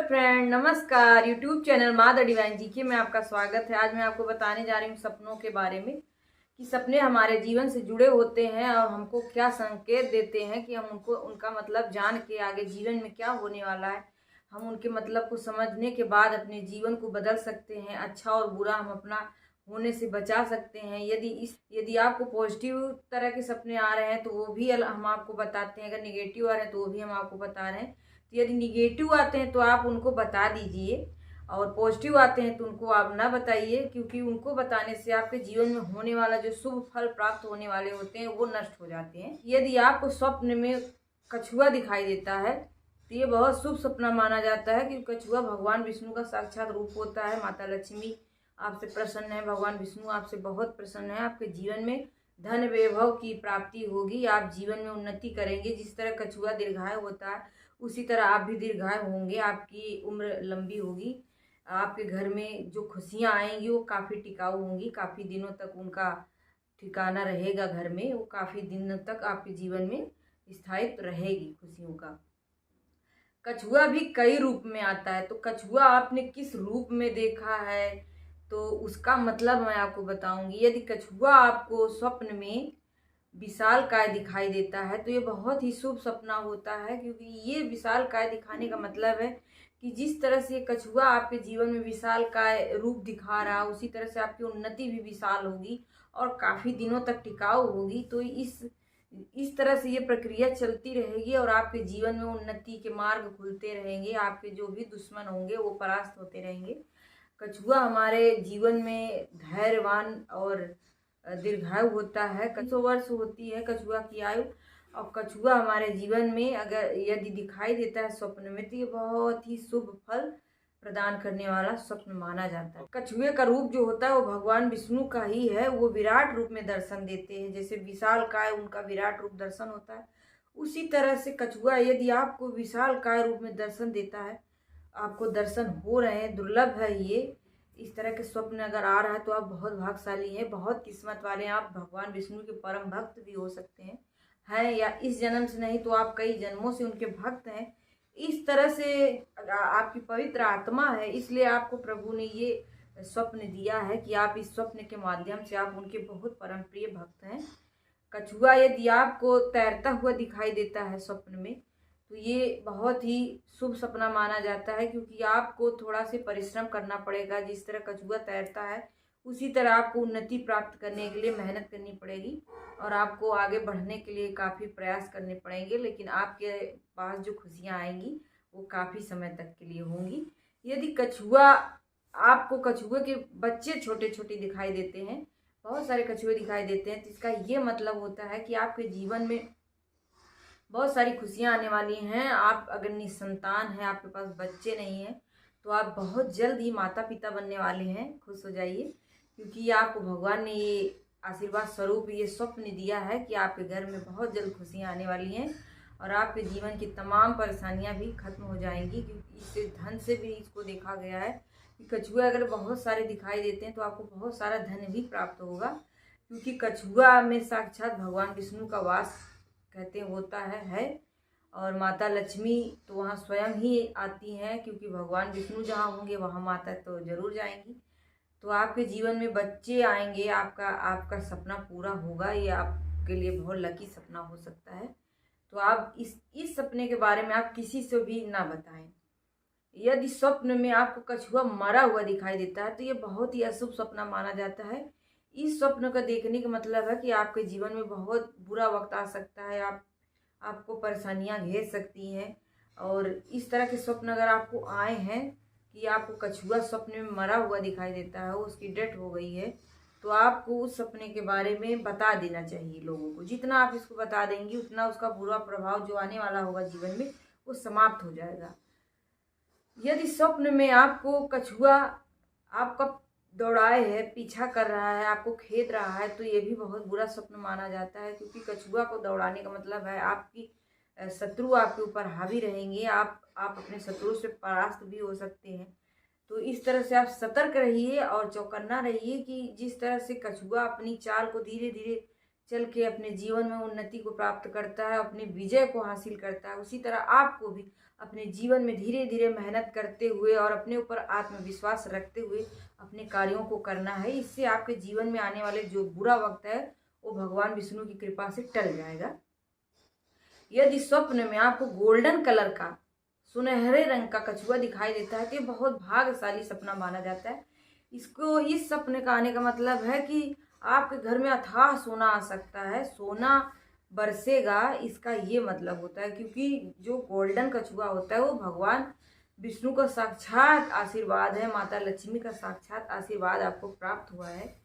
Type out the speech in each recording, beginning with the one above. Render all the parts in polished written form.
Friend, नमस्कार। YouTube channel माँ the divine जी के में आपका स्वागत है। आज मैं आपको बताने जा रही हूँ सपनों के बारे में कि सपने हमारे जीवन से जुड़े होते हैं और हमको क्या संकेत देते हैं कि हम उनका मतलब जान के आगे जीवन में क्या होने वाला है, हम उनके मतलब को समझने के बाद अपने जीवन को बदल सकते हैं। अच्छा और बुरा हम अपना होने से बचा सकते हैं। यदि आपको पॉजिटिव तरह के सपने आ रहे हैं तो वो भी हम आपको बताते हैं। अगर निगेटिव आ रहे हैं तो वो भी हम आपको बता रहे हैं। तो यदि निगेटिव आते हैं तो आप उनको बता दीजिए और पॉजिटिव आते हैं तो उनको आप ना बताइए, क्योंकि उनको बताने से आपके जीवन में होने वाला जो शुभ फल प्राप्त होने वाले होते हैं वो नष्ट हो जाते हैं। यदि आपको स्वप्न में कछुआ दिखाई देता है तो ये बहुत शुभ सपना माना जाता है, क्योंकि कछुआ भगवान विष्णु का साक्षात रूप होता है। माता लक्ष्मी आपसे प्रसन्न है, भगवान विष्णु आपसे बहुत प्रसन्न है। आपके जीवन में धन वैभव की प्राप्ति होगी, आप जीवन में उन्नति करेंगे। जिस तरह कछुआ दीर्घायु होता है उसी तरह आप भी दीर्घायु होंगे, आपकी उम्र लंबी होगी। आपके घर में जो खुशियाँ आएंगी वो काफ़ी टिकाऊ होंगी, काफ़ी दिनों तक उनका ठिकाना रहेगा घर में, वो काफ़ी दिनों तक आपके जीवन में स्थायित्व रहेगी खुशियों का। कछुआ भी कई रूप में आता है, तो कछुआ आपने किस रूप में देखा है तो उसका मतलब मैं आपको बताऊंगी। यदि कछुआ आपको स्वप्न में विशालकाय दिखाई देता है तो ये बहुत ही शुभ सपना होता है, क्योंकि ये विशालकाय दिखाने का मतलब है कि जिस तरह से ये कछुआ आपके जीवन में विशालकाय रूप दिखा रहा है उसी तरह से आपकी उन्नति भी विशाल होगी और काफ़ी दिनों तक टिकाऊ होगी। तो इस तरह से ये प्रक्रिया चलती रहेगी और आपके जीवन में उन्नति के मार्ग खुलते रहेंगे। आपके जो भी दुश्मन होंगे वो परास्त होते रहेंगे। कछुआ हमारे जीवन में धैर्यवान और दीर्घायु होता है। 100 वर्ष होती है कछुआ की आयु। और कछुआ हमारे जीवन में अगर यदि दिखाई देता है स्वप्न में तो ये बहुत ही शुभ फल प्रदान करने वाला स्वप्न माना जाता है। कछुए का रूप जो होता है वो भगवान विष्णु का ही है। वो विराट रूप में दर्शन देते हैं, जैसे विशाल काय उनका विराट रूप दर्शन होता है, उसी तरह से कछुआ यदि आपको विशाल काय रूप में दर्शन देता है, आपको दर्शन हो रहे हैं, दुर्लभ है ये। इस तरह के स्वप्न अगर आ रहा है तो आप बहुत भाग्यशाली हैं, बहुत किस्मत वाले हैं। आप भगवान विष्णु के परम भक्त भी हो सकते हैं या इस जन्म से नहीं तो आप कई जन्मों से उनके भक्त हैं। इस तरह से आपकी पवित्र आत्मा है, इसलिए आपको प्रभु ने ये स्वप्न दिया है कि आप इस स्वप्न के माध्यम से आप उनके बहुत परम प्रिय भक्त हैं। कछुआ यदि आपको तैरता हुआ दिखाई देता है स्वप्न में तो ये बहुत ही शुभ सपना माना जाता है, क्योंकि आपको थोड़ा से परिश्रम करना पड़ेगा। जिस तरह कछुआ तैरता है उसी तरह आपको उन्नति प्राप्त करने के लिए मेहनत करनी पड़ेगी और आपको आगे बढ़ने के लिए काफ़ी प्रयास करने पड़ेंगे, लेकिन आपके पास जो खुशियाँ आएंगी वो काफ़ी समय तक के लिए होंगी। यदि कछुआ आपको कछुए के बच्चे छोटे छोटे दिखाई देते हैं, बहुत सारे कछुए दिखाई देते हैं, तो इसका ये मतलब होता है कि आपके जीवन में बहुत सारी खुशियाँ आने वाली हैं। आप अगर निसंतान हैं, आपके पास बच्चे नहीं हैं, तो आप बहुत जल्द ही माता पिता बनने वाले हैं। खुश हो जाइए, क्योंकि आपको भगवान ने ये आशीर्वाद स्वरूप ये स्वप्न दिया है कि आपके घर में बहुत जल्द खुशियाँ आने वाली हैं और आपके जीवन की तमाम परेशानियाँ भी खत्म हो जाएंगी। क्योंकि इससे धन से भी इसको देखा गया है कि कछुए अगर बहुत सारे दिखाई देते हैं तो आपको बहुत सारा धन भी प्राप्त होगा, क्योंकि कछुआ में साक्षात भगवान विष्णु का वास कहते होता है। और माता लक्ष्मी तो वहाँ स्वयं ही आती हैं, क्योंकि भगवान विष्णु जहाँ होंगे वहाँ माता तो जरूर जाएंगी। तो आपके जीवन में बच्चे आएंगे, आपका सपना पूरा होगा। ये आपके लिए बहुत लकी सपना हो सकता है। तो आप इस सपने के बारे में आप किसी से भी ना बताएं। यदि स्वप्न में आपको कछुआ मरा हुआ दिखाई देता है तो ये बहुत ही अशुभ सपना माना जाता है। इस स्वप्न का देखने का मतलब है कि आपके जीवन में बहुत बुरा वक्त आ सकता है, आपको परेशानियां घेर सकती हैं। और इस तरह के स्वप्न अगर आपको आए हैं कि आपको कछुआ स्वप्न में मरा हुआ दिखाई देता है, उसकी डेथ हो गई है, तो आपको उस सपने के बारे में बता देना चाहिए लोगों को। जितना आप इसको बता देंगी उतना उसका बुरा प्रभाव जो आने वाला होगा जीवन में वो समाप्त हो जाएगा। यदि स्वप्न में आपको कछुआ आपका दौड़ाए है, पीछा कर रहा है, आपको खेद रहा है, तो ये भी बहुत बुरा स्वप्न माना जाता है, क्योंकि कछुआ को दौड़ाने का मतलब है आपकी शत्रु आपके ऊपर हावी रहेंगे, आप अपने शत्रु से परास्त भी हो सकते हैं। तो इस तरह से आप सतर्क रहिए और चौकन्ना रहिए कि जिस तरह से कछुआ अपनी चाल को धीरे धीरे चल के अपने जीवन में उन्नति को प्राप्त करता है, अपने विजय को हासिल करता है, उसी तरह आपको भी अपने जीवन में धीरे धीरे मेहनत करते हुए और अपने ऊपर आत्मविश्वास रखते हुए अपने कार्यों को करना है। इससे आपके जीवन में आने वाले जो बुरा वक्त है वो भगवान विष्णु की कृपा से टल जाएगा। यदि स्वप्न में आपको गोल्डन कलर का सुनहरे रंग का कछुआ दिखाई देता है तो ये बहुत भाग्यशाली सपना माना जाता है। इस सपने का आने का मतलब है कि आपके घर में अथाह सोना आ सकता है, सोना बरसेगा, इसका ये मतलब होता है। क्योंकि जो गोल्डन कछुआ होता है वो भगवान विष्णु का साक्षात आशीर्वाद है, माता लक्ष्मी का साक्षात आशीर्वाद आपको प्राप्त हुआ है।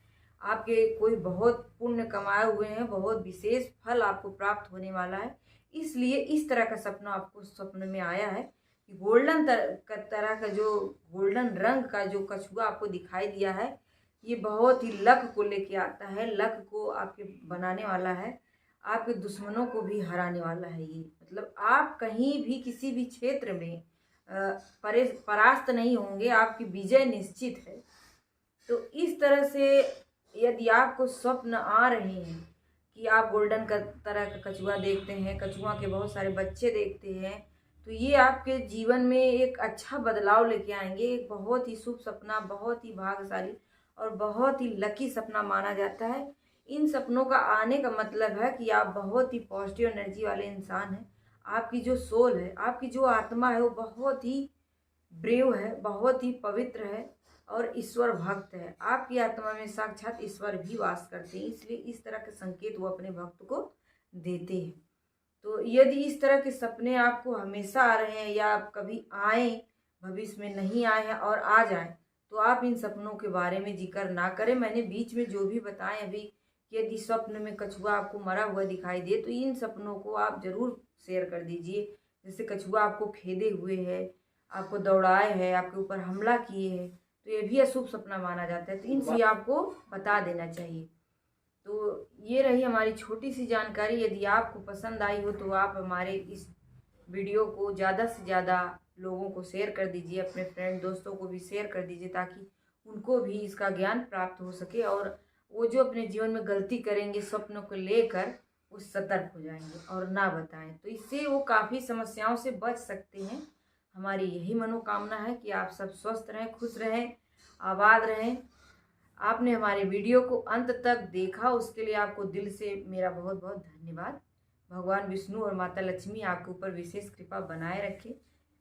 आपके कोई बहुत पुण्य कमाए हुए हैं, बहुत विशेष फल आपको प्राप्त होने वाला है। इसलिए इस तरह का सपना आपको स्वप्न में आया है कि गोल्डन तरह का जो गोल्डन रंग का जो कछुआ आपको दिखाई दिया है ये बहुत ही लक को लेके आता है, लक को आपके बनाने वाला है, आपके दुश्मनों को भी हराने वाला है। ये मतलब आप कहीं भी किसी भी क्षेत्र में परास्त नहीं होंगे, आपकी विजय निश्चित है। तो इस तरह से यदि आपको स्वप्न आ रहे हैं कि आप गोल्डन तरह का कछुआ देखते हैं, कछुआ के बहुत सारे बच्चे देखते हैं, तो ये आपके जीवन में एक अच्छा बदलाव लेके आएंगे। एक बहुत ही शुभ सपना, बहुत ही भाग्यशाली और बहुत ही लकी सपना माना जाता है। इन सपनों का आने का मतलब है कि आप बहुत ही पॉजिटिव एनर्जी वाले इंसान हैं। आपकी जो सोल है, आपकी जो आत्मा है वो बहुत ही ब्रेव है, बहुत ही पवित्र है और ईश्वर भक्त है। आपकी आत्मा में साक्षात ईश्वर भी वास करते हैं, इसलिए इस तरह के संकेत वो अपने भक्त को देते हैं। तो यदि इस तरह के सपने आपको हमेशा आ रहे हैं या आप कभी आए, भविष्य में नहीं आए हैं और आ जाएं, तो आप इन सपनों के बारे में जिक्र ना करें। मैंने बीच में जो भी बताएं अभी, यदि स्वप्न में कछुआ आपको मरा हुआ दिखाई दे तो इन सपनों को आप जरूर शेयर कर दीजिए। जैसे कछुआ आपको खेदे हुए है, आपको दौड़ाए है, आपके ऊपर हमला किए है, तो ये भी अशुभ सपना माना जाता है। तो इनसे आपको बता देना चाहिए। तो ये रही हमारी छोटी सी जानकारी। यदि आपको पसंद आई हो तो आप हमारे इस वीडियो को ज़्यादा से ज़्यादा लोगों को शेयर कर दीजिए, अपने फ्रेंड दोस्तों को भी शेयर कर दीजिए ताकि उनको भी इसका ज्ञान प्राप्त हो सके और वो जो अपने जीवन में गलती करेंगे स्वप्नों को लेकर वो सतर्क हो जाएंगे और ना बताएं, तो इससे वो काफ़ी समस्याओं से बच सकते हैं। हमारी यही मनोकामना है कि आप सब स्वस्थ रहें, खुश रहें, आबाद रहें। आपने हमारे वीडियो को अंत तक देखा, उसके लिए आपको दिल से मेरा बहुत बहुत धन्यवाद। भगवान विष्णु और माता लक्ष्मी आपके ऊपर विशेष कृपा बनाए रखे,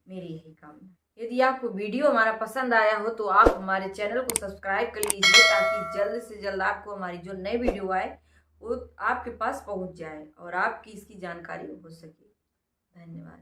मेरी यही कामना। यदि आपको वीडियो हमारा पसंद आया हो तो आप हमारे चैनल को सब्सक्राइब कर लीजिए ताकि जल्द से जल्द आपको हमारी जो नई वीडियो आए वो आपके पास पहुंच जाए और आपकी इसकी जानकारी हो सके। धन्यवाद।